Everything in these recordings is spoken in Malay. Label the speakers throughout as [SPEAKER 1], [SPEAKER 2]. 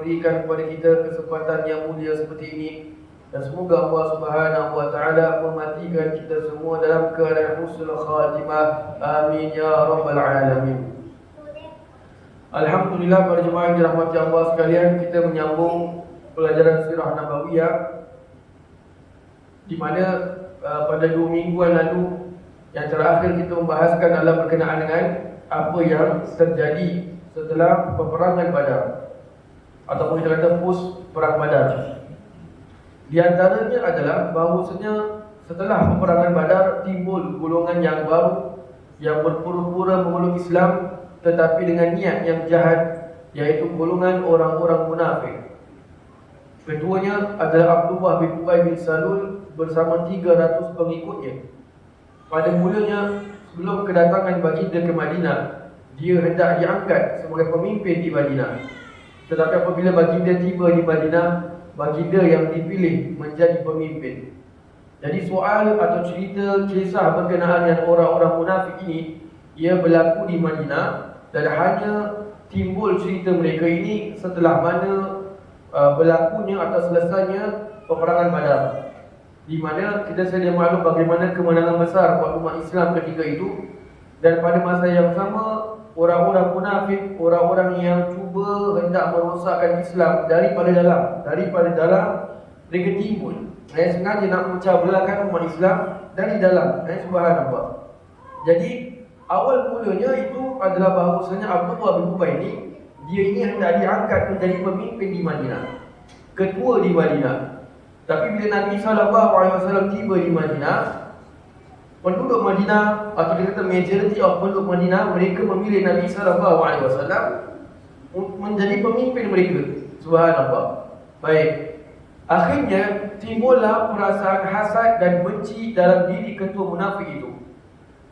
[SPEAKER 1] memberikan kepada kita kesempatan yang mulia seperti ini. Dan semoga Allah Subhanahu wa taala mematikan kita semua dalam keadaan husnul khatimah. Amin ya rabbal alamin. Alhamdulillah, para jemaah yang dirahmati Allah sekalian, kita menyambung pelajaran sirah Nabawiyah, di mana pada 2 mingguan lalu yang terakhir kita membahaskan adalah berkenaan dengan apa yang terjadi setelah peperangan Badar, ataupun kita kata post perang Badar. Di antaranya adalah bahawasanya setelah peperangan Badar timbul golongan yang baru yang berpura-pura memeluk Islam tetapi dengan niat yang jahat, yaitu golongan orang-orang munafik. Ketuanya adalah Abdullah bin Ubay bin Salul bersama 300 pengikutnya. Pada mulanya, sebelum kedatangan baginda ke Madinah, dia hendak diangkat sebagai pemimpin di Madinah. Tetapi apabila baginda tiba di Madinah, baginda yang dipilih menjadi pemimpin. Jadi soal atau cerita kisah berkenaan dengan orang-orang munafik ini, ia berlaku di Madinah, dan hanya timbul cerita mereka ini setelah mana berlakunya atau selesainya peperangan Badar, di mana kita sedia maklum bagaimana kemenangan besar buat umat Islam ketika itu. Dan pada masa yang sama, orang-orang munafik, orang-orang yang cuba hendak merosakkan Islam daripada dalam mereka timbul. Sengaja nak memecah belahkan umat Islam dari dalam. Subhanallah. Jadi awal mulanya itu adalah bahawasanya Abdullah bin Ubay dia ini hendak diangkat menjadi pemimpin di Madinah, ketua di Madinah. Tapi bila Nabi SAW tiba di Madinah, penduduk Madinah atau kita kata majority of penduduk Madinah, mereka memilih Nabi SAW menjadi pemimpin mereka. Subhanallah. Baik. Akhirnya timbullah perasaan hasad dan benci dalam diri ketua munafik itu.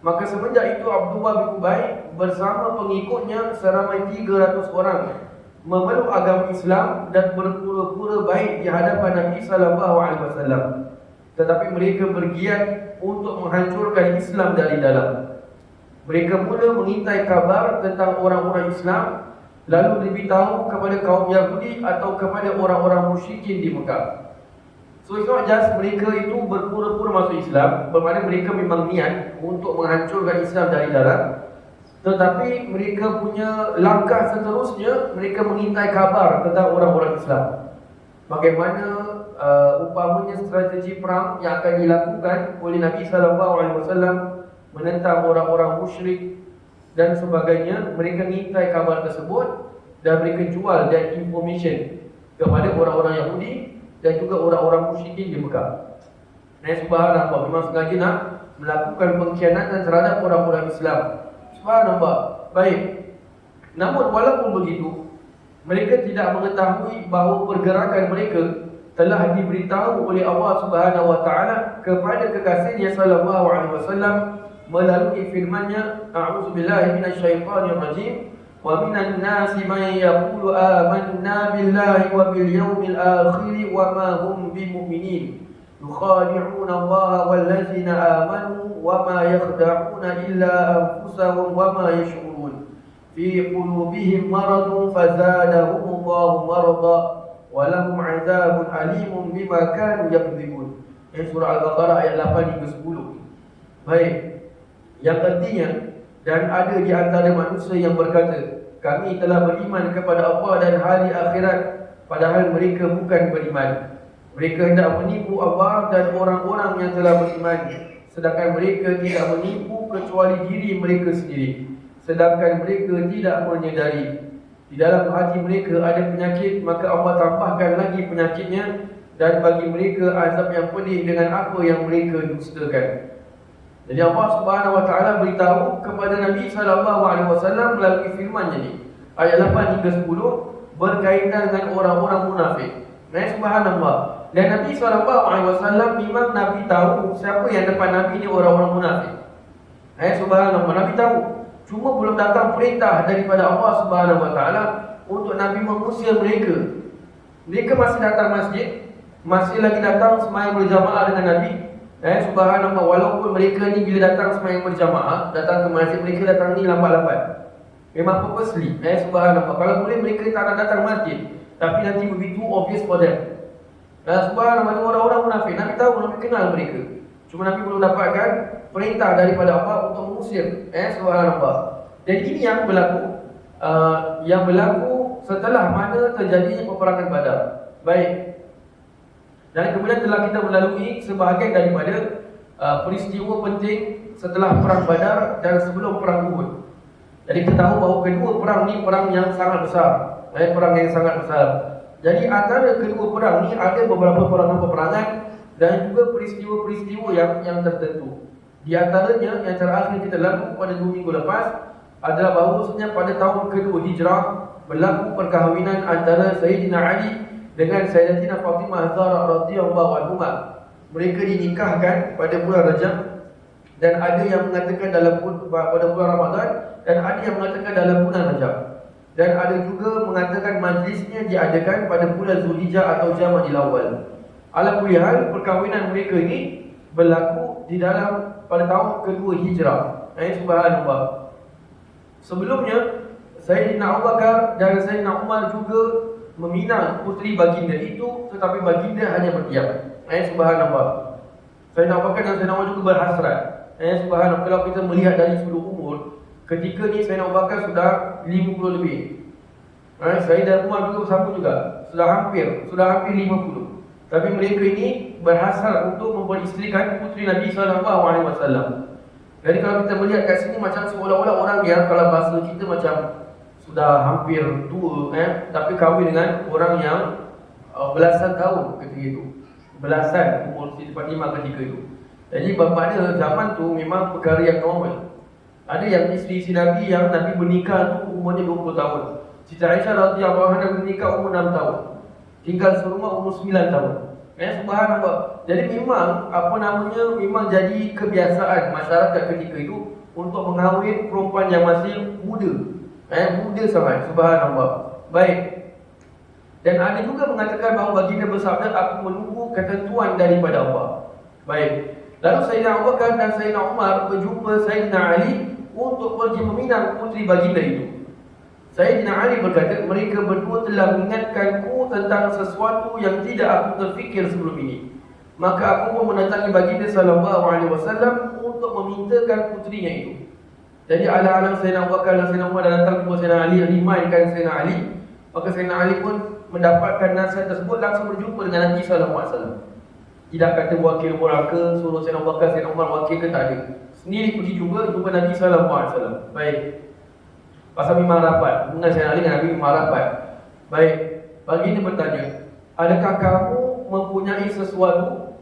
[SPEAKER 1] Maka semenjak itu Abdullah bin Ubay bersama pengikutnya seramai 300 orang memeluk agama Islam dan berpura-pura baik di hadapan Nabi SAW. Tetapi mereka bergiat untuk menghancurkan Islam dari dalam. Mereka mula mengintai kabar tentang orang-orang Islam, lalu diberitahu kepada kaum Yahudi atau kepada orang-orang musyrikin di Mekah. So it's not just mereka itu berpura-pura masuk Islam, bermakna mereka memang niat untuk menghancurkan Islam dari dalam, tetapi mereka punya langkah seterusnya, mereka mengintai kabar tentang orang-orang Islam. Bagaimana umpamanya strategi perang yang akan dilakukan oleh Nabi SAW menentang orang-orang musyrik dan sebagainya. Mereka mengintai kabar tersebut dan mereka jual dan information kepada orang-orang Yahudi dan juga orang-orang musyrikin di Mekah. Subhanallah, memang sengaja nak melakukan pengkhianatan terhadap orang-orang Islam. Subhanallah. Baik. Namun walaupun begitu, mereka tidak mengetahui bahawa pergerakan mereka telah diberitahu oleh Allah Subhanahu wa taala kepada kekasihnya sallallahu alaihi wasallam melalui firman-Nya, a'udzubillahi minasyaitonir rajim. وَمِنَ النَّاسِ مَنْ يَقُولُ آمَنَّا بِاللَّهِ وَبِالْيَوْمِ الْآخِرِ وَمَا هُمْ بِمُؤْمِنِينَ يُخَادِعُونَ اللَّهَ وَالَّذِينَ آمَنُوا وَمَا يَخْدَعُونَ إِلَّا أَنفُسَهُمْ وَمَا يَشْعُرُونَ فِي قُلُوبِهِمْ مَرَضٌ فَزَادَهُمُ اللَّهُ مَرَضًا وَلَهُمْ عَذَابٌ أَلِيمٌ بِمَا كَانُوا يَكْذِبُونَ. Surah Al-Baqarah ayat 8 hingga 10. Baik. Yang artinya, dan ada di antara manusia yang berkata, kami telah beriman kepada Allah dan hari akhirat, padahal mereka bukan beriman. Mereka hendak menipu Allah dan orang-orang yang telah beriman, sedangkan mereka tidak menipu kecuali diri mereka sendiri, sedangkan mereka tidak menyedari. Di dalam hati mereka ada penyakit, maka Allah tambahkan lagi penyakitnya, dan bagi mereka azab yang pedih dengan apa yang mereka dustakan. Jadi Allah Subhanahu wa taala beritahu kepada Nabi SAW melalui firman-Nya ni, ayat 8 hingga 10, berkaitan dengan orang-orang munafik. Subhanallah. Dan Nabi SAW memang Nabi tahu siapa yang depan Nabi ni orang-orang munafik. Subhanallah, Nabi tahu. Cuma belum datang perintah daripada Allah Subhanahu wa taala untuk Nabi mengusir mereka. Mereka masih datang masjid, masih lagi datang sembahyang berjamaah dengan Nabi. Subhanallah, walaupun mereka ni bila datang sembahyang berjamaah, datang ke masjid, mereka datang ni lambat-lambat. Memang purposely. Subhanallah. Kalau boleh mereka tak nak datang masjid, tapi nanti begitu obvious for them. Subhanallah, orang-orang munafik. Nabi tahu, Nabi kenal mereka. Cuma Nabi belum dapatkan perintah daripada Allah untuk mengusir. Subhanallah. Jadi ini yang berlaku, setelah mana terjadinya peperangan Badar. Baik. Dan kemudian telah kita melalui sebahagian daripada peristiwa penting setelah perang Badar dan sebelum perang Uhud. Jadi kita tahu bahawa kedua perang ni perang yang sangat besar. Perang yang sangat besar. Jadi antara kedua perang ni ada beberapa peperangan dan juga peristiwa-peristiwa yang tertentu. Di antaranya yang terakhir kita lalu pada 2 minggu lepas adalah bahawasanya pada tahun kedua Hijrah berlaku perkahwinan antara Sayyidina Ali dengan Sayyidatina Fatimah Zahra radhiyallahu anha. Mereka dinikahkan pada bulan Rajab, dan ada yang mengatakan pada bulan Ramadan, dan ada yang mengatakan dalam bulan Rajab. Dan ada juga mengatakan majlisnya diadakan pada bulan Zulhijjah atau Jamadil Awal. Ala kulli hal, perkahwinan mereka ini berlaku di dalam pada tahun kedua Hijrah. Subhanallah. Sebelumnya Sayyidina Abu Bakar dan Sayyidina Umar juga meminang putri baginda itu, tetapi baginda hanya berdiam. Subhanallah. Sayyidina Abu Bakar dan Sayyidina Umar juga berhasrat. Subhanallah. Kalau kita melihat dari sudut umur, ketika ni Sayyidina Abu Bakar sudah 50 lebih. Sayyidina Umar juga bersama juga, sudah hampir 50. Tapi mereka ini berhasrat untuk memperisterikan putri Nabi SAW. Jadi kalau kita melihat kat sini macam seolah-olah orang yang kalau bahasa kita macam sudah hampir tua, tapi kahwin dengan orang yang belasan tahun ketika itu. Belasan umur Siti Fatimah ketika itu. Jadi pada zaman tu memang perkara yang normal. Ada yang isteri Nabi yang Nabi bernikah tu umurnya 20 tahun. Siti Aisyah radhiyallahu anha bernikah umur 6 tahun. Tinggal serumah umur 9 tahun. Subhanallah. Jadi memang memang jadi kebiasaan masyarakat ketika itu untuk mengahwin perempuan yang masih muda. Muda sangat. Subhanallah. Baik. Dan ada juga mengatakan bahawa baginda bersabda, aku menunggu ketentuan daripada Allah. Baik. Lalu Sayyidina Abu Bakar dan Sayyidina Umar berjumpa Sayyidina Ali untuk pergi meminang putri baginda itu. Sayyidina Ali berkata, mereka berdua telah mengingatkanku tentang sesuatu yang tidak aku terfikir sebelum ini. Maka aku pun mendatangi baginda SAW untuk memintakan putrinya itu. Jadi ala-ala Sayyidina Abu Bakar dan Sayyidina Umar datang kepada Sayyidina Ali, rimaikan Sayyidina Ali. Maka Sayyidina Ali pun mendapatkan nasihat tersebut, langsung berjumpa dengan Nabi SAW. Tidak kata wakil orang ke, suruh Sayyidina Abu Bakar, Sayyidina Umar wakil ke, tak ada. Sendiri pergi jumpa Nabi SAW. Baik. Pasal memang rapat. Dengan Sayyidina Ali dengan Nabi memang rapat. Baik. Baginda bertanya, adakah kamu mempunyai sesuatu?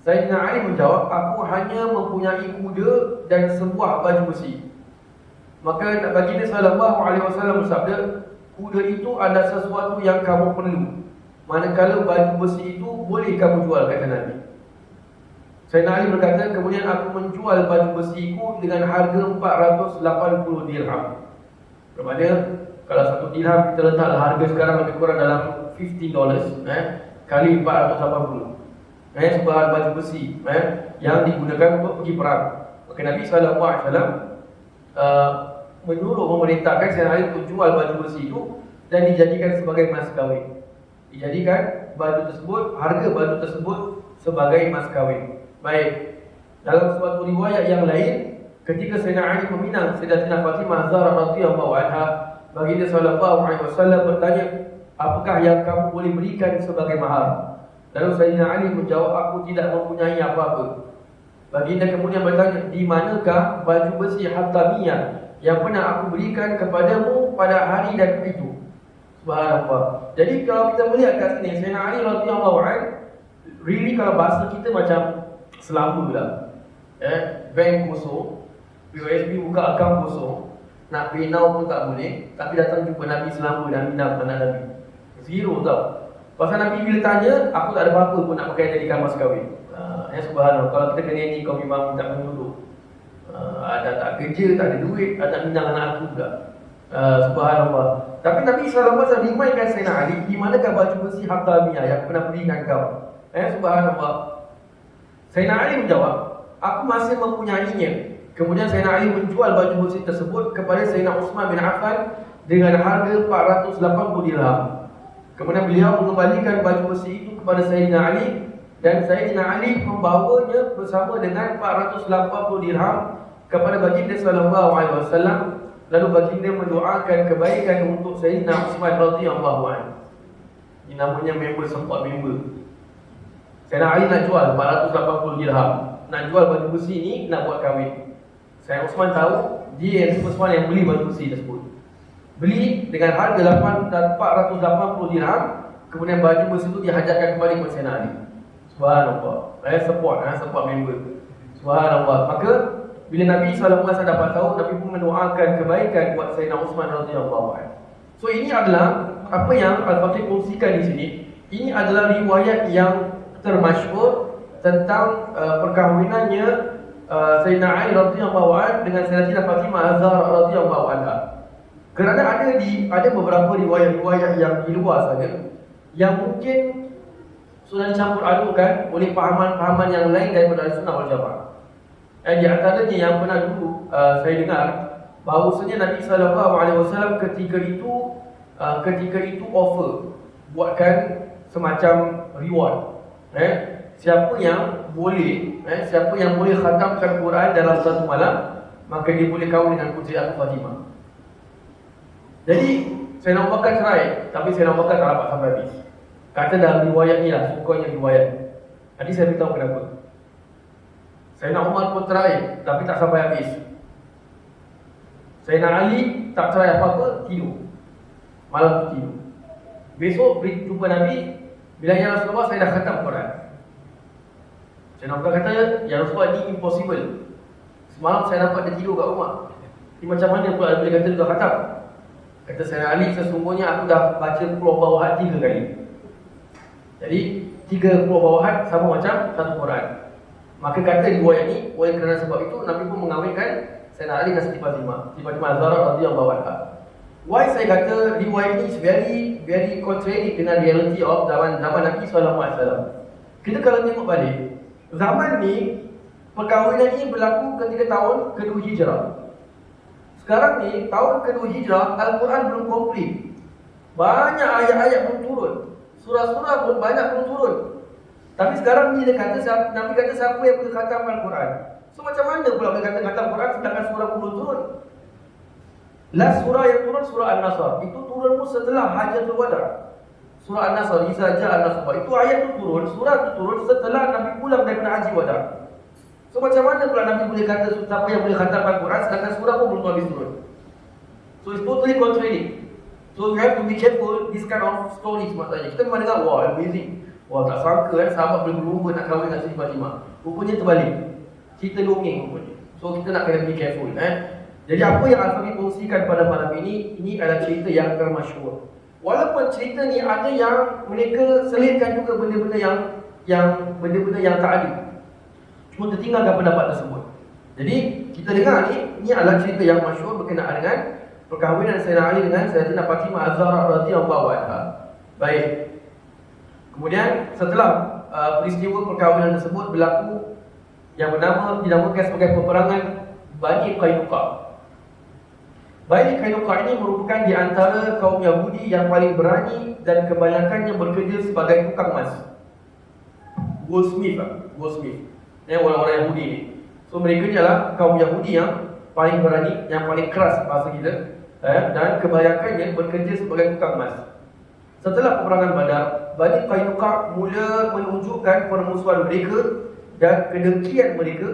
[SPEAKER 1] Sayyidina Ali menjawab, aku hanya mempunyai kuda dan sebuah baju besi. Maka baginda SAW bersabda, kuda itu adalah sesuatu yang kamu perlu. Manakala baju besi itu boleh kamu jual, kata Nabi. Sayyidina Ali berkata, kemudian aku menjual baju besiku dengan harga 480 dirham. Bermakna kalau satu dirham kita letaklah harga sekarang lebih kurang dalam $15 kali 480. Sebuah baju besi yang digunakan untuk pergi perang. Maka Nabi SAW menyuruh memerintahkan Sayyidina Ali untuk jual baju besi itu dan dijadikan sebagai mas kahwin. Dijadikan baju tersebut, harga baju tersebut sebagai mas kahwin. Baik. Dalam suatu riwayat yang lain, ketika Sayyidina Ali meminang Sayyidatina Fatimah Zahra radhiyallahu anha, baginda SAW bertanya, apakah yang kamu boleh berikan sebagai mahar? Lalu Sayyidina Ali menjawab, aku tidak mempunyai apa-apa. Baginda kemudian bertanya, di manakah baju besi Hattamiyah yang pernah aku berikan kepadamu pada hari dan itu? Subhanallah. Jadi kalau kita melihat kat sini, Sayyidina Ali radhiyallahu anhu, really kalau bahasa kita macam selamba lah. Bank kosong, POSB buka akaun kosong, nak pay now pun tak boleh, tapi datang jumpa Nabi selamba dan minang anak Nabi. Zero tau. Pasal Nabi bila tanya, aku tak ada apa-apa pun nak pakai jadikan mas kahwin. Subhanallah. Kalau kita kena ni, kau memang minta menyuruh. Ada tak kerja, tak ada duit, ada minang anak aku pula. Subhanallah. Tapi Nabi SAW rimaikan Sayyidina Ali, di manakah baju besi Hattamiyah yang pernah berikan kau? Subhanallah. Sayyidina Ali menjawab, aku masih mempunyainya. Kemudian Sayyidina Ali menjual baju besi tersebut kepada Sayyidina Uthman bin Affan dengan harga 480 dirham. Kemudian beliau mengembalikan baju besi itu kepada Sayyidina Ali, dan Sayyidina Ali membawanya bersama dengan 480 dirham kepada baginda sallallahu alaihi wasallam. Lalu baginda mendoakan kebaikan untuk Sayyidina Uthman radhiyallahu anhu. Ini namanya member support member. Sayyidina Ali nak jual 480 dirham, nak jual baju besi ni, nak buat kahwin. Sayyidina Uthman tahu dia yang first one yang beli baju besi tersebut. Beli dengan harga 480 dirham. Kemudian baju besi itu dihajatkan kembali kepada Sayyidina Ali. Subhanallah. Support member. Subhanallah. Maka bila Nabi SAW dapat tahu, Nabi pun mendoakan kebaikan buat Sayyidina Uthman radhiyallahu anhu. So ini adalah apa yang Al-Fatih kongsikan di sini. Ini adalah riwayat yang termasyhur tentang perkahwinannya Sayyidina Ali radhiyallahu anhu dengan Sayyidatina Fatimah Az-Zahra radhiyallahu anha. Kerana ada beberapa riwayat-riwayat yang di luar saja yang mungkin sudah dicampur adukan oleh pahaman-pahaman yang lain daripada Sunnah wal Jamaah. Di antaranya yang pernah dulu saya dengar bahawasanya Nabi SAW ketika itu offer buatkan semacam reward. Siapa yang boleh khatamkan Quran dalam satu malam, maka dia boleh kahwin dengan puteri aku Fatimah. Jadi Sayyidina Abu Bakar cerai, tapi Sayyidina Abu Bakar tak dapat sampai habis. Kata dalam riwayat ni lah, sukanya riwayat. Nanti saya beritahu kenapa. Sayyidina Umar pun cerai, tapi tak sampai habis. Sayyidina Ali tak cerai apa-apa, tidur. Malam tu tidur. Besok jumpa Nabi, bila ya Rasulullah, saya dah khatam Quran. Sayyidina Abu Bakar kata, ya Rasulullah, ni impossible. Semalam saya dapat dia tidur kat rumah. Ini macam mana pula boleh kata dia dah khatam? Kata Sayyidina Ali, sesungguhnya aku dah baca Qul Bawahad 3 kali. Jadi 3 Qul Bawahad sama macam satu Quran. Maka kata riwayat ni, oleh kerana sebab itu Nabi pun mengawinkan Sayyidina Ali dan Siti Fatimah Az-Zahra radhiyallahu anha. Why saya kata riwayat ni is very contrary dengan reality of zaman Nabi SAW. Kita kalau tengok balik, zaman ni perkahwinan ni berlaku ketika tahun kedua Hijrah. Sekarang ni tahun kedua Hijrah, Al-Quran belum komplit. Banyak ayat-ayat belum turun, surah-surah pun banyak belum turun. Tapi sekarang ni Nabi kata siapa yang boleh khatam Al-Quran. So macam mana pula boleh kata khatam Quran sedangkan surah belum turun? Last surah yang turun surah An-Nasr. Itu turun pun setelah Hajjatul Wada. Surah An-Nasr, Iza Ja'a An-Nasr. Itu ayat tu turun, surah tu turun setelah Nabi pulang daripada Haji Wada. So macam mana pula Nabi boleh kata siapa yang boleh khatam Al-Quran sedangkan surah pun belum habis turun? So it's totally contradicting. So you have to be careful this kind of stories maksudnya. Kita memang dengar, wah amazing. Wah tak sangka sahabat boleh berlumba nak kahwin dengan Siti Fatimah. Rupanya terbalik. Cerita dongeng rupanya. So kita nak kena be careful. Jadi apa yang Al-Fatih kongsikan pada malam ini adalah cerita yang termasyhur. Walaupun cerita ni ada yang mereka selitkan juga benda-benda yang tak adil. Cuma tertinggalkan pendapat tersebut. Jadi kita dengar ni adalah cerita yang masyhur berkenaan dengan perkahwinan Sayyidina Ali dengan Sayyidatina Fatimah Az-Zahra radhiyallahu anha. Baik. Kemudian setelah peristiwa perkahwinan tersebut berlaku yang dinamakan sebagai peperangan Bani Qainuqa. Bani Qainuqa ini merupakan di antara kaum Yahudi yang paling berani dan kebanyakannya bekerja sebagai tukang emas. Goldsmith. Orang-orang Yahudi ni. So mereka ni adalah kaum Yahudi yang paling berani, yang paling keras bahasa kita, dan kebanyakannya bekerja sebagai tukang emas. Setelah peperangan Badar, Bani Qainuqa mula menunjukkan permusuhan mereka dan kedengkian mereka,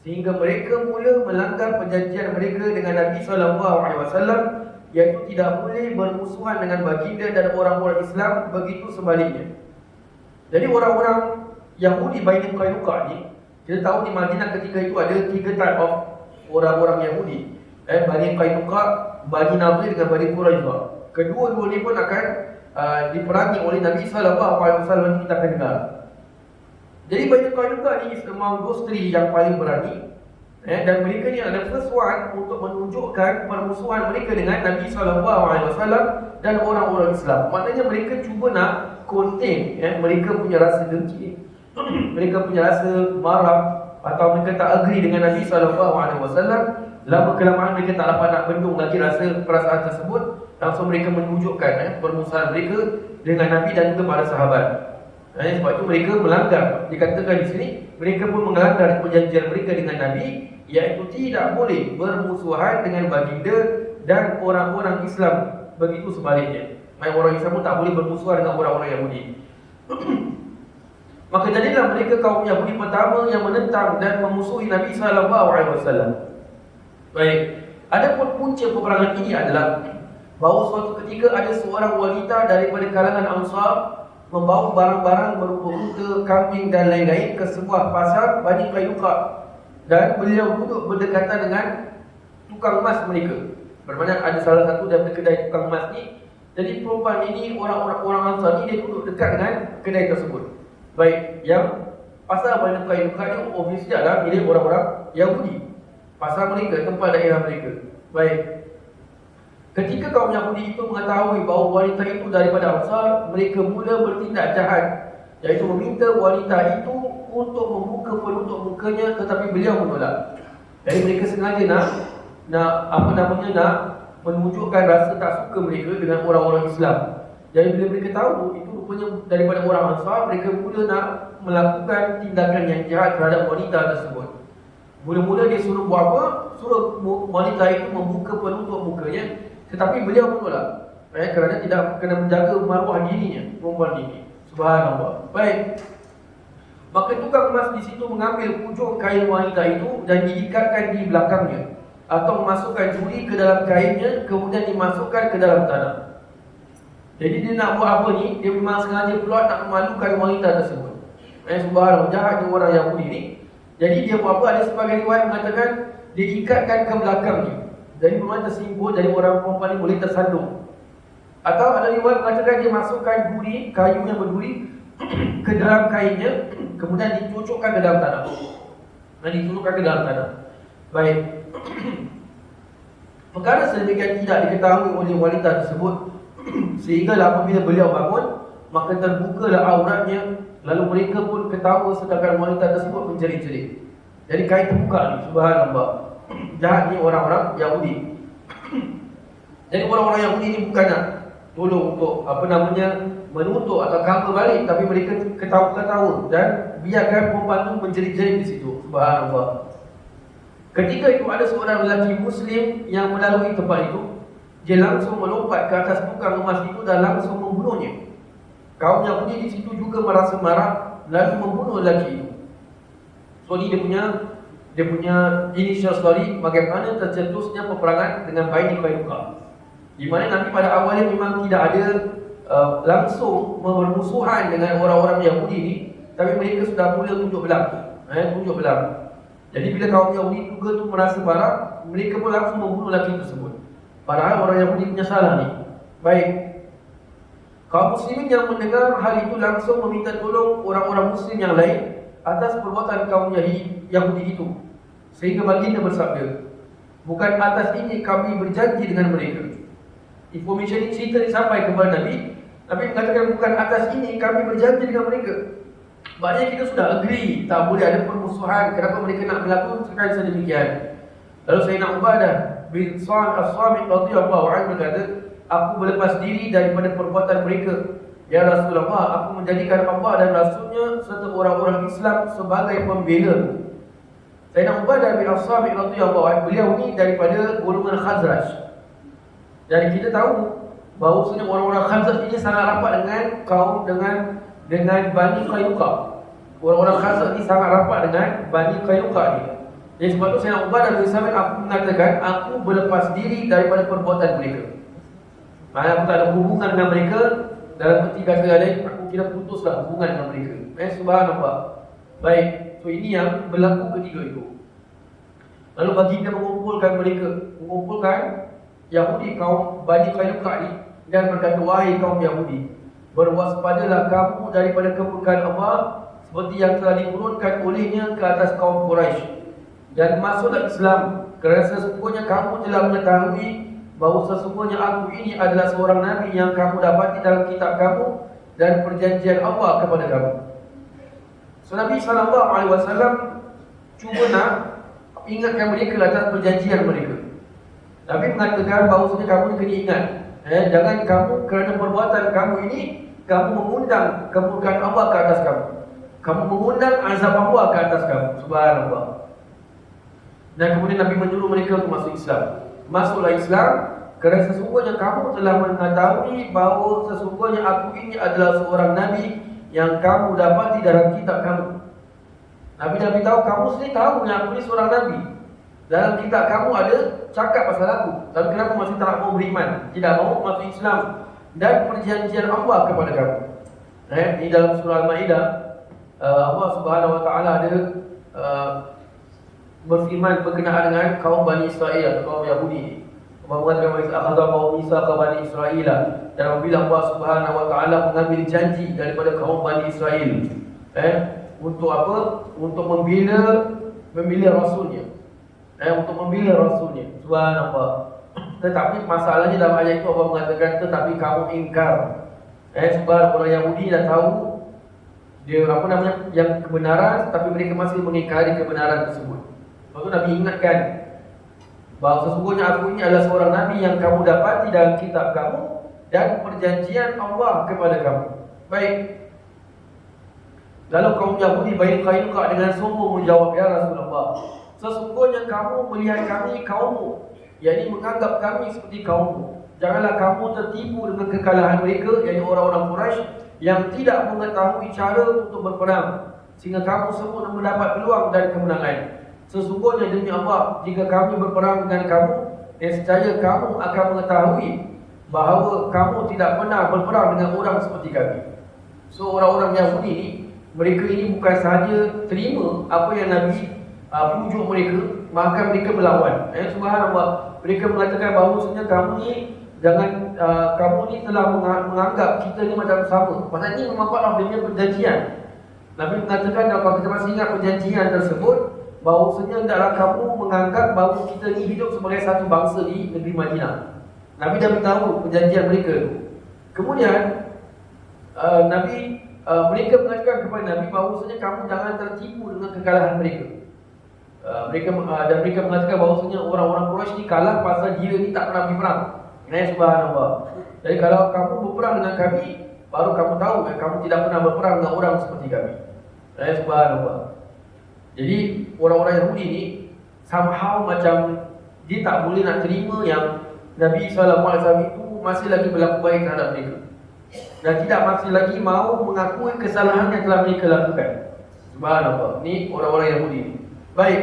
[SPEAKER 1] sehingga mereka mula melanggar perjanjian mereka dengan Nabi SAW, iaitu tidak boleh bermusuhan dengan baginda dan orang-orang Islam, begitu sebaliknya. Jadi orang-orang Yahudi Bani Qainuqa ni, kita tahu di Madinah ketika itu ada 3 type of orang-orang Yahudi, Bani Qainuqa, Bani Nadir dengan Bani Quraidah. Kedua-dua ni pun akan diperangi oleh Nabi SAW, kita akan dengar. Jadi Bani Qainuqa ni is among those 3 yang paling berani, dan mereka ni adalah first one untuk menunjukkan permusuhan mereka dengan Nabi SAW dan orang-orang Islam. Maknanya mereka cuba nak contain mereka punya rasa dengki, mereka punya rasa marah atau mereka tak agree dengan Nabi SAW, lama kelamaan mereka tak dapat nak bendung lagi rasa perasaan tersebut, langsung mereka menunjukkan permusuhan mereka dengan Nabi dan juga para sahabat. Sebab itu mereka melanggar, dikatakan di sini, mereka pun melanggar perjanjian mereka dengan Nabi, iaitu tidak boleh bermusuhan dengan baginda dan orang-orang Islam, begitu sebaliknya. Orang Islam pun tak boleh bermusuhan dengan orang-orang Yahudi. Maka jadilah mereka kaum Yahudi pertama yang menentang dan memusuhi Nabi SAW. Baik, adapun punca peperangan ini adalah bahawa suatu ketika ada seorang wanita daripada kalangan Ansar membawa barang-barang berupa unta, kambing dan lain-lain ke sebuah pasar Bani Qaynuqa, dan beliau duduk berdekatan dengan tukang emas mereka. Bermakna ada salah satu daripada kedai tukang emas ni. Jadi perempuan ini, orang Ansar ni, dia duduk dekat dengan kedai tersebut. Baik, yang pasar Bani Qaynuqa ni obviously adalah milik orang-orang Yahudi, pasar mereka, tempat daerah mereka. Baik, ketika kaum Yahudi itu mengetahui bahawa wanita itu daripada Ansar, mereka mula bertindak jahat, iaitu meminta wanita itu untuk membuka penutup mukanya, tetapi beliau menolak. Jadi mereka sengaja nak menunjukkan rasa tak suka mereka dengan orang-orang Islam. Jadi bila mereka tahu itu rupanya daripada orang Ansar, mereka mula nak melakukan tindakan yang jahat terhadap wanita tersebut. Mula-mula dia suruh buat apa? Suruh wanita itu membuka penutup mukanya, tetapi beliau menolak, kerana tidak kena menjaga maruah dirinya, perempuan ini. Subhanallah. Baik, maka tukang emas di situ mengambil ujung kain wanita itu dan diikatkan di belakangnya, atau memasukkan duri ke dalam kainnya, kemudian dimasukkan ke dalam tanah. Jadi dia nak buat apa ni? Dia memang sengaja pula nak memalukan wanita tersebut. Subhanallah, jahatnya orang Yahudi ni. Jadi dia buat apa? Ada sebagai riwayat mengatakan dia ikatkan ke belakangnya. Jadi memang tersimpul, jadi orang perempuan ni boleh tersandung. Atau ada riwayat mengatakan dia masukkan duri, kayu yang berduri ke dalam kainnya, kemudian dicocokkan ke dalam tanah. Baik. Perkara sedemikian tidak diketahui oleh wanita tersebut, sehingga apabila beliau bangun, maka terbukalah auratnya, lalu mereka pun ketawa sedangkan wanita tersebut menjerit-jerit. Jadi kain terbuka ni, subhanallah. Jahat ni orang-orang Yahudi. Jadi orang-orang Yahudi ni bukan nak tolong untuk menutup atau cover balik, tapi mereka ketawa-ketawa dan biarkan perempuan tu menjerit-jerit di situ. Subhanallah. Ketika itu ada seorang lelaki Muslim yang melalui tempat itu. Dia langsung melompat ke atas tukang emas itu dan langsung membunuhnya. Kaum Yahudi di situ juga merasa marah, lalu membunuh lelaki itu. So ni dia punya initial story bagaimana tercetusnya peperangan dengan Bani Qaynuqa, di mana Nabi pada awalnya memang tidak ada langsung bermusuhan dengan orang-orang Yahudi ni, tapi mereka sudah mula tunjuk belang. Jadi bila kaum Yahudi juga tu merasa marah, mereka pun langsung membunuh lelaki tersebut. Padahal orang Yahudi punya salah ni. Baik, kaum muslimin yang mendengar hal itu langsung meminta tolong orang-orang muslim yang lain atas perbuatan kaum Yahudi itu. Sehingga baginda bersabda, bukan atas ini kami berjanji dengan mereka. Information ini, cerita ini sampai kepada Nabi. Nabi mengatakan bukan atas ini kami berjanji dengan mereka. Maknanya kita sudah agree, tak boleh ada permusuhan. Kenapa mereka nak melakukan sedemikian? Lalu Sayyidina Ubadah bin As-Samit radhiyallahu anhu berkata, aku berlepas diri daripada perbuatan mereka. Ya Rasulullah, aku menjadikan Allah dan Rasulnya serta orang-orang Islam sebagai pembela. Sayyidina Ubadah bin As-Samit radhiyallahu anhu, beliau ni daripada golongan Khazraj. Dan kita tahu bahawa orang-orang Khazraj ini sangat rapat dengan Bani Qaynuqa. Orang-orang Khazraj ini sangat rapat dengan Bani Qaynuqa ni. Jadi sebab itu Sayyidina Ubadah bin Samit aku mengatakan, aku berlepas diri daripada perbuatan mereka. Maksudnya aku tak ada hubungan dengan mereka. Dalam peti kata lain, aku kira putuslah hubungan dengan mereka. Subhanallah. Baik, so ini yang berlaku ketiga itu. Lalu baginda mengumpulkan Yahudi kaum Bani Qaynuqa ni dan berkata, wahai kaum Yahudi, berwaspadalah kamu daripada kemurkaan Allah seperti yang telah diturunkan olehnya ke atas kaum Quraisy. Dan masuklah Islam, kerana sesungguhnya kamu telah mengetahui bahawa sesungguhnya aku ini adalah seorang Nabi yang kamu dapati dalam kitab kamu dan perjanjian Allah kepada kamu. So Nabi SAW cuba nak ingatkan mereka atas perjanjian mereka. Nabi mengatakan bahawasanya kamu kena ingat, jangan kamu kerana perbuatan kamu ini kamu mengundang kemurkaan Allah ke atas kamu. Kamu mengundang azab Allah ke atas kamu. Subhanallah. Dan kemudian Nabi menyuruh mereka untuk masuk Islam. Masuklah Islam kerana sesungguhnya kamu telah mengetahui bahawa sesungguhnya aku ini adalah seorang Nabi yang kamu dapati dalam kitab kamu. Nabi tahu, kamu sendiri tahu yang aku ini seorang Nabi. Dalam kitab kamu ada cakap pasal aku. Tapi kenapa masih tak mau beriman? Tidak mau masuk Islam dan perjanjian Allah kepada kamu. Di dalam surah Al-Ma'idah, Allah Subhanahu Wa Taala ada berfirman berkenaan dengan kaum Bani Israel atau kaum Yahudi. Allah mengatakan akhadha qaum Isa ka Bani Israel, dan apabila Allah Subhanahu Wa Taala mengambil janji daripada kaum Bani Israel, untuk apa? Untuk membela rasulnya. Untuk membela rasulnya. Subhanallah. Tetapi masalahnya dalam ayat itu Allah mengatakan tetapi kamu ingkar. Sebab orang Yahudi dah tahu dia yang kebenaran, tapi mereka masih mengingkari kebenaran tersebut. Lepas tu Nabi ingatkan bahawa sesungguhnya aku ini adalah seorang Nabi yang kamu dapati dalam kitab kamu dan perjanjian Allah kepada kamu. Baik. Lalu kaum Yahudi Bani Qainuqa dengan sombong menjawab, ya Rasulullah, sesungguhnya kamu melihat kami kaummu, yakni menganggap kami seperti kaummu. Janganlah kamu tertipu dengan kekalahan mereka, yakni orang-orang Quraisy yang tidak mengetahui cara untuk berperang, sehingga kamu semua mendapat peluang dan kemenangan. Sesungguhnya demi Allah, jika kami berperang dengan kamu, nescaya kamu akan mengetahui bahawa kamu tidak pernah berperang dengan orang seperti kami. So orang-orang Yahudi ni, mereka ini bukan sahaja terima apa yang Nabi pujuk mereka, maka mereka melawan. Subhanallah. Mereka mengatakan bahawasanya kamu ni jangan, kamu ni telah menganggap kita ni macam sama. Pasal ni memang part of dia perjanjian. Nabi mengatakan kalau kita masih ingat perjanjian tersebut, bahawasanya hendaklah kamu menganggap bahawa kita ni hidup sebagai satu bangsa di negeri Madinah. Nabi dah beritahu perjanjian mereka tu. Kemudian mereka mengatakan kepada Nabi bahawasanya kamu jangan tertipu dengan kekalahan mereka. Mereka mengatakan bahawasanya orang-orang Quraisy ni kalah pasal dia ni tak pernah berperang. Subhanallah. Jadi kalau kamu berperang dengan kami, baru kamu tahu kamu tidak pernah berperang dengan orang seperti kami. Subhanallah. Jadi orang-orang Yahudi ni somehow macam dia tak boleh nak terima yang Nabi SAW itu masih lagi berlaku baik terhadap mereka, dan tidak masih lagi mahu mengakui kesalahan yang telah mereka lakukan. Subhanallah. Ni orang-orang Yahudi ni. Baik.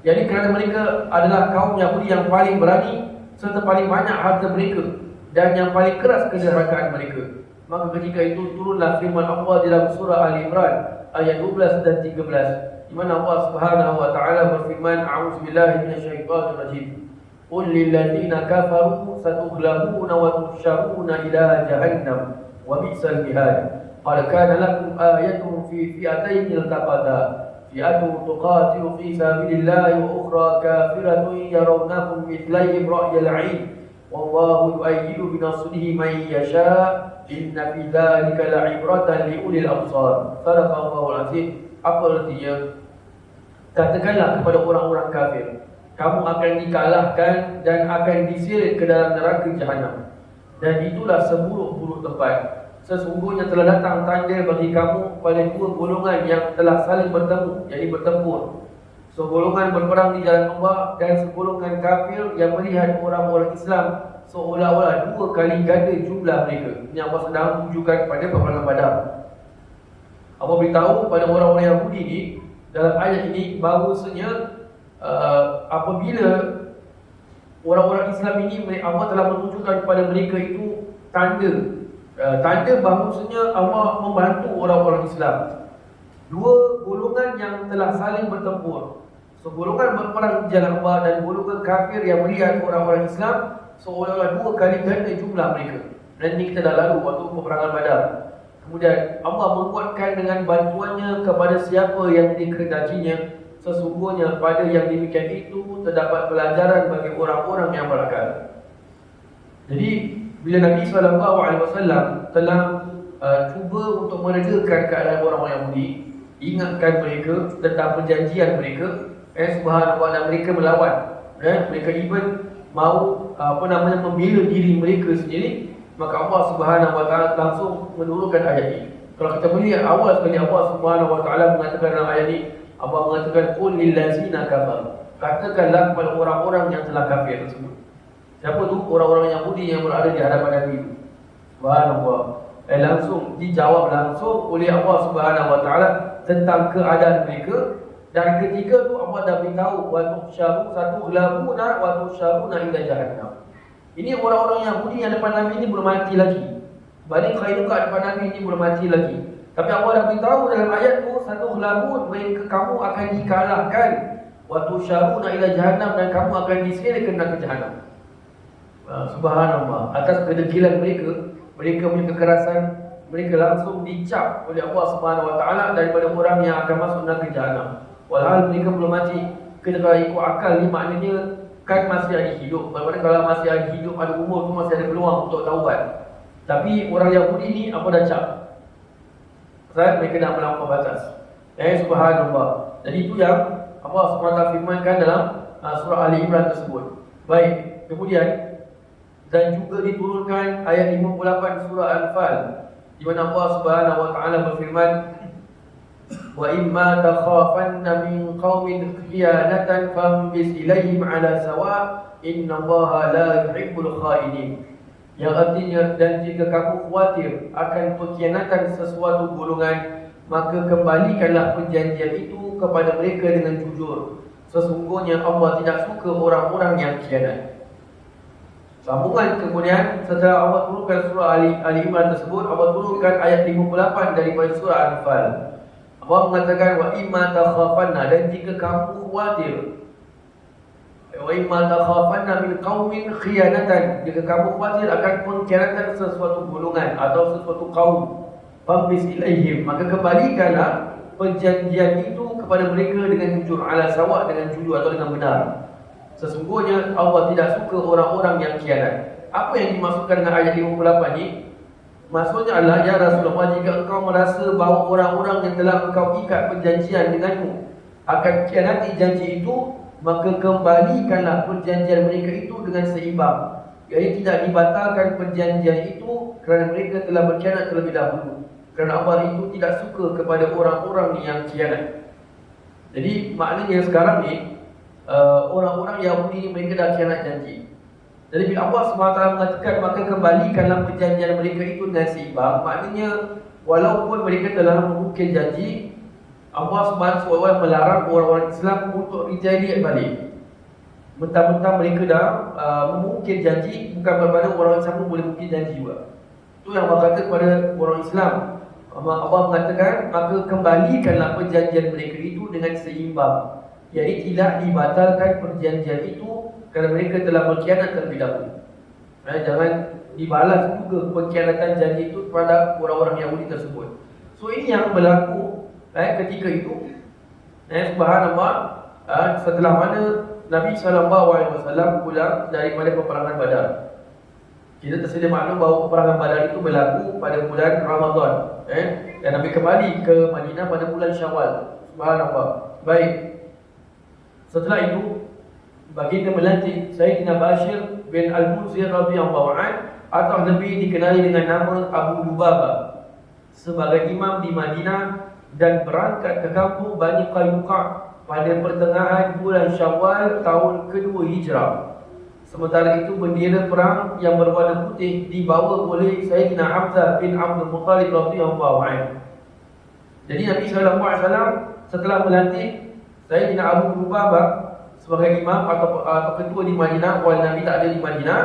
[SPEAKER 1] Jadi kerana mereka adalah kaum Yahudi yang paling berani serta paling banyak harta mereka dan yang paling keras kederakaan mereka, maka ketika itu turunlah firman Allah dalam surah Al-Imran ayat 12 dan 13, di mana Allah Subhanahu Wa Taala berfirman, a'udzubillahi minasyaitonir rajim. Qul lil ladzina kafaru satughlabuna wa tuhsyaruna ila jahannam wa bi'sal mihad. Qad kana lakum ayatun fi fi'atayn iltaqata, fi'atun tuqatilu fi sabilillahi wa ukhra kafiratun yarawnahum mithlahum ra'yal 'ain wallahu yu'ayyidu bi nasrihi man yasha. Inna fi dzalika la'ibratan liulil absar. Sadaqallahul azim. Apa artinya? Katakanlah kepada orang-orang kafir, kamu akan dikalahkan dan akan diseret ke dalam neraka jahanam, dan itulah seburuk-buruk tempat. Sesungguhnya telah datang tanda bagi kamu pada dua golongan yang telah saling bertemu, yakni bertempur. Segolongan berperang di jalan Allah dan segolongan kafir yang melihat orang-orang Islam seolah-olah dua kali ganda jumlah mereka. Ini Allah sedang tunjukkan pada peperangan Badar. Allah beritahu pada orang-orang Yahudi ini dalam ayat ini bahawasanya apabila orang-orang Islam ini, Allah telah menunjukkan kepada mereka itu tanda bahawasanya Allah membantu orang-orang Islam. Dua golongan yang telah saling bertempur, segolongan berperang di jalan Allah dan golongan kafir yang melihat orang-orang Islam seolah-olah dua kali ganda jumlah mereka. Dan ini kita dah lalu waktu peperangan Badar. Kemudian Allah menguatkan dengan bantuannya kepada siapa yang dikehendakinya. Sesungguhnya pada yang demikian itu terdapat pelajaran bagi orang-orang yang berakal. Jadi bila Nabi SAW telah cuba untuk meredakan keadaan orang-orang Yahudi ingatkan mereka tentang perjanjian mereka. Subhanallah, dan mereka melawan. Mereka even mau membela diri mereka sendiri. Maka Allah Subhanahu wa taala langsung menurunkan ayat ini. Kalau kita melihat awal sekali, Allah Subhanahu wa taala mengatakan dalam ayat ini, Allah mengatakan qul lil ladzina kafaru, katakanlah kepada orang-orang yang telah kafir tersebut. Siapa tu? Orang-orang Yahudi yang berada di hadapan Nabi. Subhanallah. Langsung dijawab langsung oleh Allah Subhanahu wa taala tentang keadaan mereka. Dan ketika tu Allah dah beritahu wa tuhsyaru satughlabuna wa tuhsyaruna ila jahannam. Ini orang-orang Yahudi yang depan Nabi ini belum mati lagi. Bani Qainuqa depan Nabi ini belum mati lagi. Tapi Allah dah beritahu dalam ayat tu, satughlabun, mereka kamu akan dikalahkan, wa tuhsyaruna ila jahannam, dan kamu akan diseret ke jahannam. Subhanallah, atas kedegilan mereka punya kekerasan, mereka langsung dicap oleh Allah Subhanahu wa taala daripada orang yang akan masuk neraka jahannam. Walhal mereka belum mati. Kita kalau ikut akal ni maknanya kan masih ada hidup. Bagaimana kalau masih ada hidup, ada umur tu, masih ada peluang untuk taubat. Tapi orang Yahudi ni apa dah cap? Sebab mereka dah melampaui batas. Subhanallah. Jadi itu yang Allah SWT firmankan dalam surah Ali Imran tersebut. Baik, kemudian dan juga diturunkan ayat 58 surah Al-Anfal, di mana Allah Subhanahu wa taala berfirman, wa imma takhafanna min qaumin khiyanatan fambis ilaihim ala sawa innallaha la yuhibbul khainin. Yang artinya, dan jika kamu khawatir akan pengkhianatan sesuatu golongan, maka kembalikanlah perjanjian itu kepada mereka dengan jujur. Sesungguhnya Allah tidak suka orang-orang yang khianat. Sambungan kemudian setelah Allah turunkan surah Ali Imran tersebut, Allah turunkan ayat 58 daripada surah Al-Anfal. Allah mengatakan wa imma takhafanna, dan jika kamu khawatir, wa imma takhafanna min qaumin khiyanatan, jika kamu khawatir akan pengkhianatan sesuatu golongan atau sesuatu kaum, fambis ilaihim, maka kembalikanlah perjanjian itu kepada mereka dengan jujur, ala sawa, dengan jujur atau dengan benar. Sesungguhnya Allah tidak suka orang-orang yang khianat. Apa yang dimaksudkan dengan ayat 58 ni? Maksudnya adalah, ya Rasulullah, jika engkau merasa bahawa orang-orang yang telah engkau ikat perjanjian denganmu akan khianati janji itu, maka kembalikanlah perjanjian mereka itu dengan seimbang. Jadi tidak dibatalkan perjanjian itu kerana mereka telah berkhianat terlebih dahulu. Kerana Allah itu tidak suka kepada orang-orang yang khianat. Jadi maknanya sekarang ni, orang-orang Yahudi ni mereka dah khianat janji. Jadi bila Allah SWT mengatakan maka kembalikanlah perjanjian mereka itu dengan seimbang, maknanya walaupun mereka telah mengukir janji, Allah SWT melarang orang-orang Islam untuk retaliate balik. Mentang-mentang mereka dah mengukir janji, bukan bermakna orang Islam pun boleh mengukir janji juga. Itu yang Allah kata kepada orang Islam. Allah mengatakan maka kembalikanlah perjanjian mereka itu dengan seimbang. Jadi tidak dibatalkan perjanjian itu kerana mereka telah berkhianat terlebih dahulu. Jangan dibalas juga pengkhianatan janji itu kepada orang-orang Yahudi tersebut. So ini yang berlaku ketika itu. Subhanallah, setelah mana Nabi SAW pulang daripada peperangan Badar. Kita tersedia maklum bahawa peperangan Badar itu berlaku pada bulan Ramadan. Dan Nabi kembali ke Madinah pada bulan Syawal. Subhanallah. Baik. Setelah itu, baginda melantik Sayyidina Bashir bin Al-Munzir radhiyallahu anhu, atau lebih dikenali dengan nama Abu Lubabah, sebagai imam di Madinah dan berangkat ke kampung Bani Qainuqa pada pertengahan bulan Syawal tahun kedua Hijrah. Sementara itu, bendera perang yang berwarna putih dibawa oleh Sayyidina Hamzah bin Abdul Muttalib radhiyallahu anhu. Jadi Nabi SAW setelah melantik Sayyidina Abu Lubabah sebagai imam atau ketua di Madinah, walaupun Nabi tak ada di Madinah,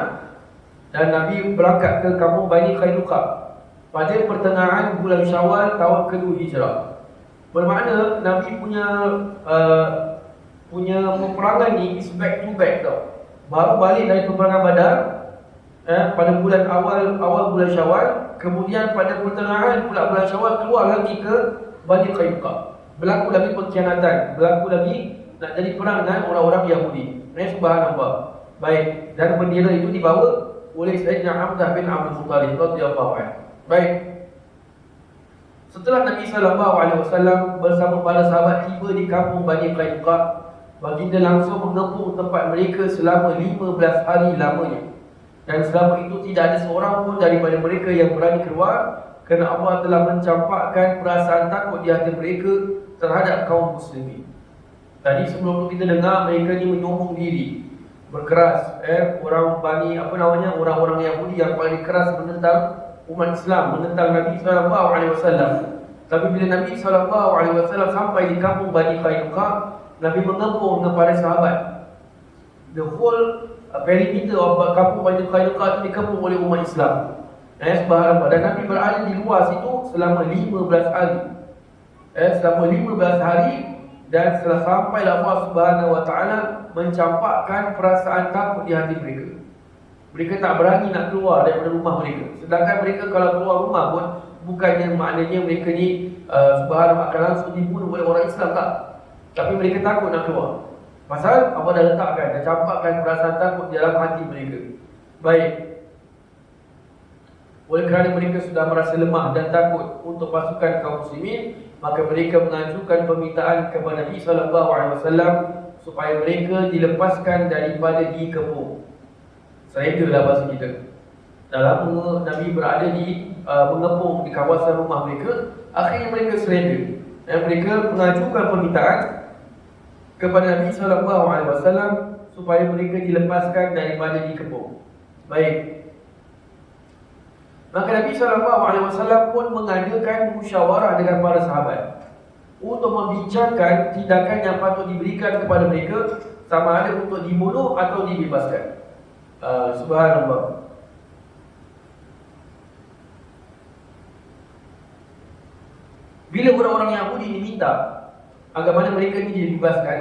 [SPEAKER 1] dan Nabi berangkat ke kampung Bani Qainuqa pada pertengahan bulan Syawal tahun kedua Hijrah. Bermakna Nabi punya peperangan ni is back to back tau. Baru balik dari peperangan Badar pada bulan awal bulan Syawal, kemudian pada pertengahan pula bulan Syawal keluar lagi ke Bani Qainuqa. Berlaku lagi pengkhianatan, berlaku lagi nak jadi perang dengan orang-orang Yahudi. Subhanallah. Baik, dan bendera itu dibawa oleh Sayyidina Hamzah bin Abdul Muttalib radhiyallahu anhu. Baik. Setelah Nabi SAW bersama para sahabat tiba di kampung Bani Qainuqa, baginda langsung mengepung tempat mereka selama 15 hari lamanya. Dan selama itu tidak ada seorang pun daripada mereka yang berani keluar, kerana Allah telah mencampakkan perasaan takut di hati mereka terhadap kaum muslimin. Tadi sebelum itu kita dengar mereka ni menyombong diri, berkeras, orang-orang Yahudi yang paling keras menentang umat Islam, menentang Nabi SAW. Tapi bila Nabi SAW sampai di kampung Bani Qainuqa, Nabi mengepung dengan para sahabat. The whole perimeter of kampung Bani Qainuqa itu dikepung oleh umat Islam. Subhanallah. Dan Nabi berada di luar situ selama 15 hari. Selama 15 hari, dan setelah sampai Allah Subhanahu Wa Taala mencampakkan perasaan takut di hati mereka. Mereka tak berani nak keluar daripada rumah mereka. Sedangkan mereka kalau keluar rumah pun, bukannya maknanya mereka ni subhanallah akan langsung dibunuh oleh orang Islam, tak. Tapi mereka takut nak keluar. Pasal Allah dah letakkan, dah campakkan perasaan takut di dalam hati mereka. Baik. Oleh kerana mereka sudah merasa lemah dan takut untuk pasukan kaum muslimin, maka mereka mengajukan permintaan kepada Nabi SAW supaya mereka dilepaskan daripada dikepung. Surrender lah bahasa kita. Dah lama Nabi berada di mengepung di kawasan rumah mereka. Akhirnya mereka surrender dan mereka mengajukan permintaan kepada Nabi SAW supaya mereka dilepaskan daripada dikepung. Baik. Maka Nabi SAW pun mengadakan musyawarah dengan para sahabat untuk membincangkan tindakan yang patut diberikan kepada mereka, sama ada untuk dibunuh atau dibebaskan. Subhanallah. Bila orang-orang Yahudi diminta agar mana mereka ini dibebaskan,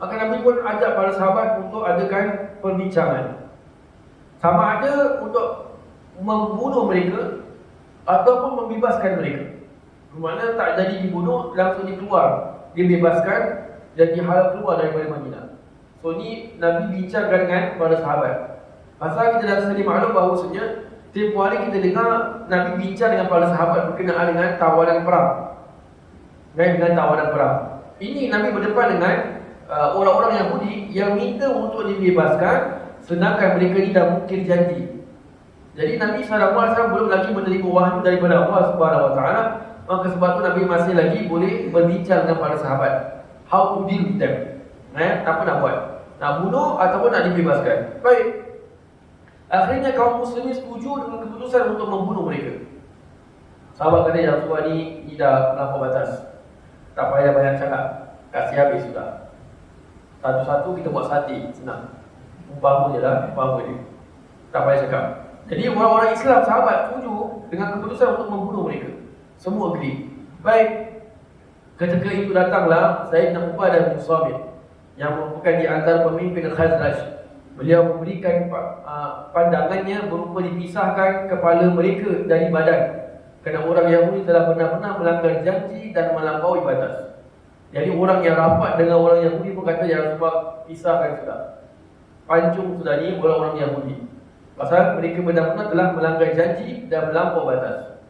[SPEAKER 1] maka Nabi pun ajak para sahabat untuk adakan perbincangan. Sama ada untuk membunuh mereka ataupun membebaskan mereka. Bermakna tak jadi dibunuh, langsung dikeluar, dibebaskan dan dihalau keluar daripada Madinah. So ni Nabi bincangkan dengan para sahabat. Pasal kita dah sedia maklum bahawasanya tempoh hari kita dengar Nabi bincang dengan para sahabat berkenaan dengan tawanan perang. Dengan tawanan perang. Ini Nabi berdepan dengan orang-orang Yahudi yang minta untuk dibebaskan, sedangkan mereka ni dah mungkir janji. Jadi Nabi SAW belum lagi menerima wahyu daripada Allah Subhanahu Wa Taala, maka sebab tu Nabi masih lagi boleh berbincang dengan para sahabat. How to deal with them. Apa nak buat? Nak bunuh ataupun nak dibebaskan. Baik. Akhirnya kaum muslimin setuju dengan keputusan untuk membunuh mereka. Sahabat kata, ya Rasulullah, ni dah melampaui batas. Tak payah banyak cakap, kasih habis sudah. Satu-satu kita buat sati, senang. Umpama je lah, umpama je. Tak payah cakap. Jadi orang-orang Islam sahabat setuju dengan keputusan untuk membunuh mereka. Semua agree. Baik. Ketika itu datanglah Sayyidina Ubadah bin Samit yang merupakan di antara pemimpin Khazraj. Beliau memberikan pandangannya berupa dipisahkan kepala mereka dari badan, kerana orang Yahudi telah benar-benar melanggar janji dan melampaui batas. Jadi orang yang rapat dengan orang Yahudi pun kata, ya Rasulullah, pisahkan sudah, pancung sudah ni orang-orang Yahudi. Pasal mereka benar-benar telah melanggar janji dan melampaui batas.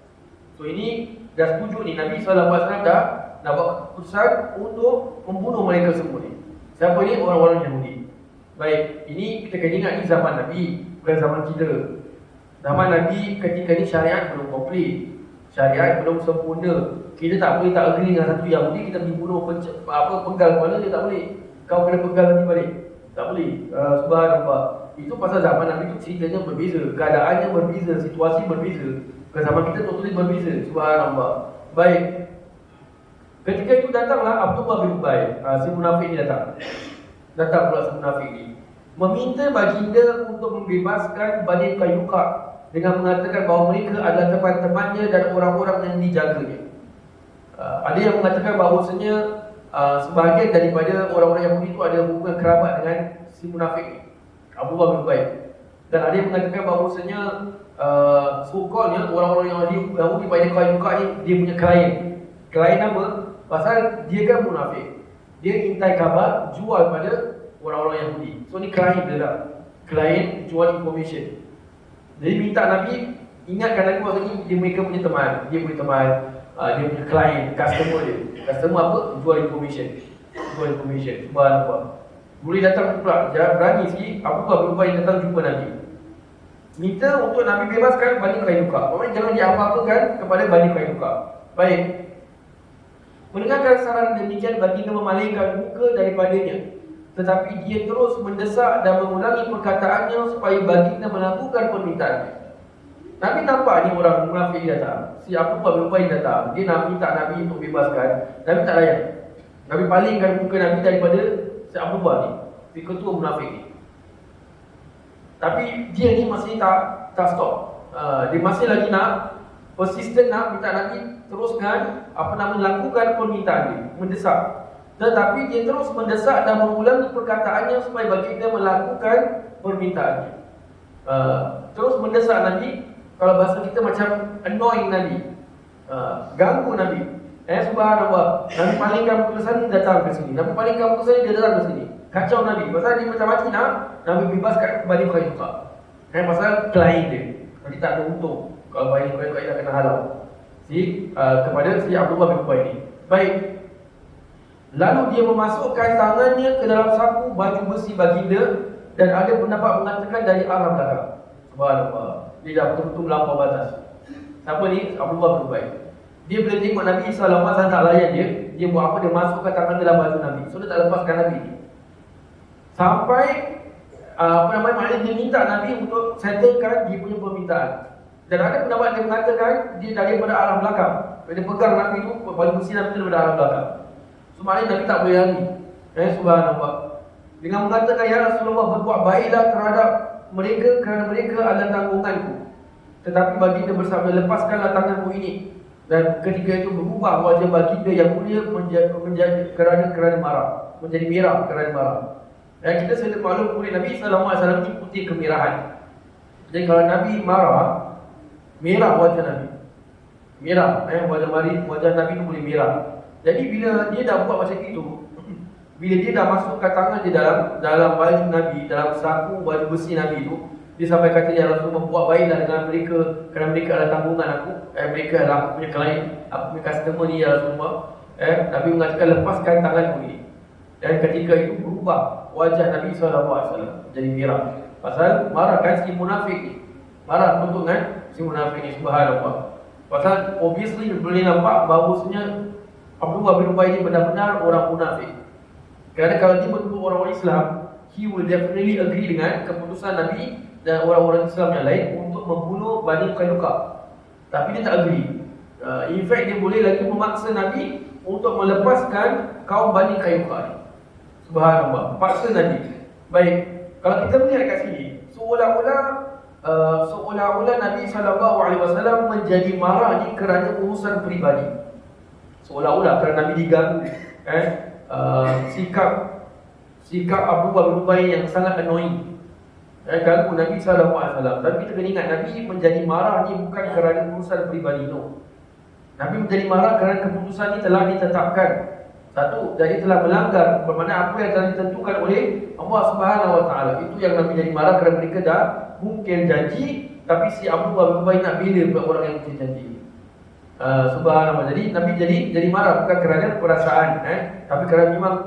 [SPEAKER 1] So ini dah setuju ni, Nabi SAW dah buat keputusan untuk membunuh mereka semua ni. Siapa ni? Orang-orang Yahudi. Baik, ini kita kena ingat ni zaman Nabi, bukan zaman kita. Zaman Nabi ketika ni syariat belum komplit, syariat belum sempurna. Kita tak boleh tak agree dengan satu Yahudi, kita dibunuh penggal kepala dia, tak boleh. Kau kena penggal nanti balik, tak boleh. Subhanallah. Itu pasal zaman Nabi tu ceritanya berbeza, keadaannya berbeza, situasi berbeza. Ke zaman kita totally berbeza. Subhanallah. Baik. Ketika itu datanglah Abdullah bin Ubay, si munafik ni datang. Datang pula si munafik ni, meminta baginda untuk membebaskan Bani Qainuqa dengan mengatakan bahawa mereka adalah teman-temannya dan orang-orang yang dijaganya. Ada yang mengatakan bahawasanya sebahagian daripada orang-orang Yahudi itu ada hubungan kerabat dengan si munafik ni, Abdullah bin Ubay. Dan ada yang mengatakan bahawasanya so-callnya orang-orang Yahudi Bani Qainuqa ni dia punya klien. Klien apa? Pasal dia kan munafik, dia intai kabar jual pada orang-orang Yahudi. So ni klien dia lah, klien jual information. Jadi minta Nabi Ingatkan lagi waktu ni dia mereka punya teman, dia punya teman, dia punya klien, customer dia. Customer apa? Jual information. Jual information. Subhanallah. Boleh datang pula, jangan berani sikit. Abu Bakar bin Ubay datang jumpa Nabi. Minta untuk Nabi bebaskan Bani Qainuqa. Maksudnya jangan diapa-apakan kepada Bani Qainuqa. Baik. Mendengarkan saran demikian, baginda memalingkan muka daripadanya. Tetapi dia terus mendesak dan mengulangi perkataannya supaya baginda melakukan permintaannya. Nabi nampak ni orang munafik datang. Si Abu Bakar bin Ubay datang. Dia nak minta Nabi untuk bebaskan. Nabi tak layan. Nabi palingkan muka Nabi daripada si Abu Bakar ni, si ketua munafik ni. Tapi dia ni masih tak stop. Dia masih lagi nak persisten nak minta Nabi teruskan lakukan permintaan dia, mendesak. Tetapi dia terus mendesak dan mengulangi perkataannya supaya baginda melakukan permintaannya. Terus mendesak Nabi, kalau bahasa kita macam annoying Nabi, ganggu Nabi. Subhanallah. Nabi palingkan muka sana, dia datang ke sini. Nabi palingkan muka sana, dia datang ke sini. Kacau Nabi. Pasal dia macam-macam nak Nabi bebaskan Bani Qainuqa. Pasal klien dia. Nanti tak ada untung kalau Bani Qainuqa dah kena halau kepada si Abdullah bin Ubay ni. Baik. Lalu dia memasukkan tangannya ke dalam saku baju besi baginda dan ada pendapat mengatakan dari arah belakang. Subhanallah. Dia dah betul-betul melampau batas. Siapa ni? Abdullah bin Ubay. Dia bila tengok Nabi SAW tak layan dia buat apa? Dia masukkan tangan dalam baju Nabi. So dia tak lepaskan Nabi ni. Sampai maknanya dia minta Nabi untuk settlekan dia punya permintaan. Dan ada pendapat yang mengatakan dia daripada arah belakang. Bila dia pegang Nabi tu, baju besi Nabi tu daripada arah belakang. So maknanya Nabi tak boleh lari. Subhanallah. Dengan mengatakan, ya Rasulullah, berbuat baiklah terhadap mereka kerana mereka adalah tanggunganku. Tetapi baginda bersabda, lepaskanlah tanganmu ini. Dan ketika itu berubah wajah baginda yang mulia menjadi kerana marah, menjadi merah kerana marah. Dan kita sudah maklum oleh Nabi SAW ini putih kemerahan. Jadi kalau Nabi marah, merah wajah Nabi. Merah, wajah Nabi itu boleh merah. Jadi bila dia dah buat macam itu, bila dia dah masukkan tangan di dalam baju Nabi, dalam saku baju besi Nabi itu, dia sampai kata, ya Rasulullah, buat baiklah dengan mereka kerana mereka adalah tanggungan aku. Mereka adalah aku punya klien, aku punya customer ni, ya Rasulullah. Nabi mengatakan, lepaskan tanganmu ini. Dan ketika itu berubah wajah Nabi SAW jadi merah. Pasal marah kan si munafik ni. Marah betul kan si munafik ni, subhanallah. Pasal obviously boleh nampak bahawasanya Abdullah bin Ubay ni benar-benar orang munafik. Kerana kalau dia betul orang Islam, he will definitely agree dengan keputusan Nabi dan orang-orang Islam yang lain untuk membunuh Bani Qainuqa. Tapi dia tak agree. In fact, dia boleh lagi memaksa Nabi untuk melepaskan kaum Bani Qainuqa ni. Subhanallah, paksa Nabi. Baik, kalau kita melihat kat sini, seolah-olah Nabi SAW menjadi marah ni kerana urusan peribadi. Seolah-olah kerana Nabi diganggu. Sikap Abdullah bin Ubay yang sangat annoying. Ganggu Nabi SAW. Tapi kita kena ingat, Nabi menjadi marah ni bukan kerana urusan peribadi, no. Nabi menjadi marah kerana keputusan ni telah ditetapkan. Satu, jadi telah melanggar bermakna apa yang telah ditentukan oleh Allah Subhanahu Wa Taala. Itu yang Nabi jadi marah kerana mereka dah mungkin janji, tapi si Abdullah bin Ubay nak bela pula orang yang mungkin janji. Subhanallah. Jadi Nabi jadi marah bukan kerana perasaan, tapi kerana memang